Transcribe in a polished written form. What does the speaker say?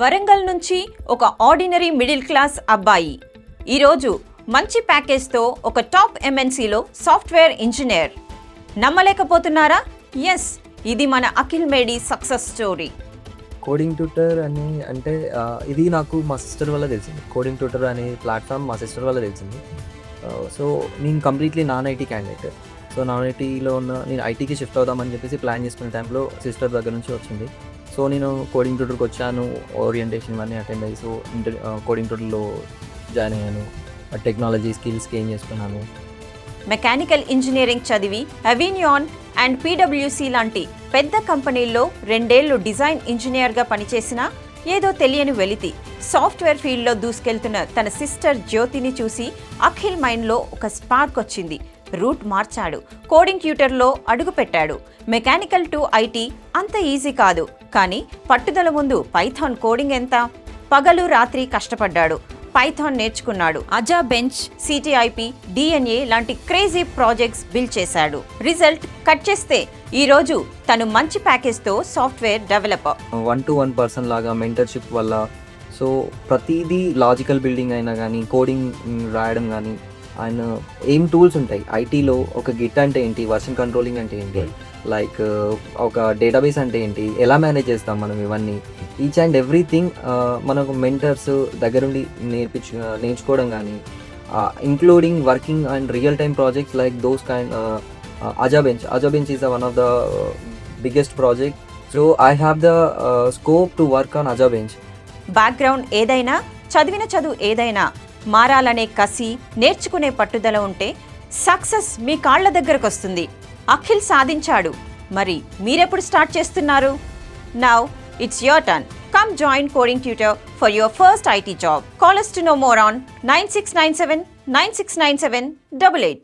వరంగల్ నుంచి ఒక ordinary middle class అబ్బాయి ఈరోజు మంచి ప్యాకేజ్తో ఒక టాప్ ఎంఎన్సీలో సాఫ్ట్వేర్ ఇంజనీర్. నమ్మలేకపోతున్నారా? ఎస్, ఇది మన అఖిల్ మేడి సక్సెస్ స్టోరీ. కోడింగ్ ట్యూటర్ అని అంటే ఇది నాకు మా సిస్టర్ వల్ల తెలిసింది. కోడింగ్ ట్యూటర్ అనే ప్లాట్ఫామ్ మా సిస్టర్ వల్ల తెలిసింది. సో నేను completely non IT candidate. So non ఐటీలో నేను ఐటీకి షిఫ్ట్ అవుదామని చెప్పేసి ప్లాన్ చేసుకునే టైంలో సిస్టర్ దగ్గర నుంచి వచ్చింది. సో నేను కోడింగ్ ట్యూటర్కి వచ్చాను, ఓరియంటేషన్ అన్నీ అటెండ్ అయ్యి సో కోడింగ్ ట్యూటర్లో జాయిన్ అయ్యాను. టెక్నాలజీ స్కిల్స్ గెయిన్ చేసుకున్నాను. మెకానికల్ ఇంజనీరింగ్ చదివి అవెన్యాన్ అండ్ పీడబ్ల్యూసీ లాంటి పెద్ద కంపెనీల్లో 2 ఏళ్లు డిజైన్ ఇంజనీర్గా పనిచేసినా ఏదో తెలియని వెలితి సాఫ్ట్వేర్ ఫీల్డ్లో దూసుకెళ్తున్న తన సిస్టర్ జ్యోతిని చూసి అఖిల్ మైండ్లో ఒక స్పార్క్ వచ్చింది. రూట్ మార్చాడు, కోడింగ్ ట్యూటర్లో అడుగుపెట్టాడు. మెకానికల్ టు ఐటీ అంత ఈజీ కాదు, కానీ పట్టుదల ముందు పైథాన్ కోడింగ్ ఎంత? పగలు రాత్రి కష్టపడ్డాడు, పైథాన్ నేర్చుకున్నాడు. అజా బెంచ్, సిటిఐపి, డిఎన్ఏ లాంటి క్రేజీ ప్రాజెక్ట్స్ బిల్డ్ చేశాడు. రిజల్ట్ కట్ చేస్తే ఈరోజు తను మంచి ప్యాకేజ్తో సాఫ్ట్వేర్ డెవలపర్. 1-to-1 పర్సన్ లాగా మెంటర్షిప్ వల్ల సో ప్రతిదీ లాజికల్ బిల్డింగ్ అయినా కానీ కోడింగ్ రాయడం కానీ ఆయన ఏం టూల్స్ ఉంటాయి ఐటీలో, ఒక గిట్ అంటే ఏంటి, వర్షన్ కంట్రోలింగ్ అంటే ఏంటి, లైక్ ఒక డేటాబేస్ అంటే ఏంటి, ఎలా మేనేజ్ చేస్తాం మనం, ఇవన్నీ ఈచ్ అండ్ ఎవ్రీథింగ్ మనకు మెంటర్స్ దగ్గరుండి నేర్చుకోవడం కానీ including working and real time projects like those kind. Aja Bench is one of the biggest project. So I have the scope to work on Aja Bench. Background ఏదైనా, చదివిన చదువు ఏదైనా, మారాలనే కసి, నేర్చుకునే పట్టుదల ఉంటే సక్సెస్ మీ కాళ్ల దగ్గరకు వస్తుంది. అఖిల్ సాధించాడు. మరి మీరెప్పుడు స్టార్ట్ చేస్తున్నారు? Now it's your turn. Come join Coding Tutor for your first IT job. Call us to know more on 9697 9697 88.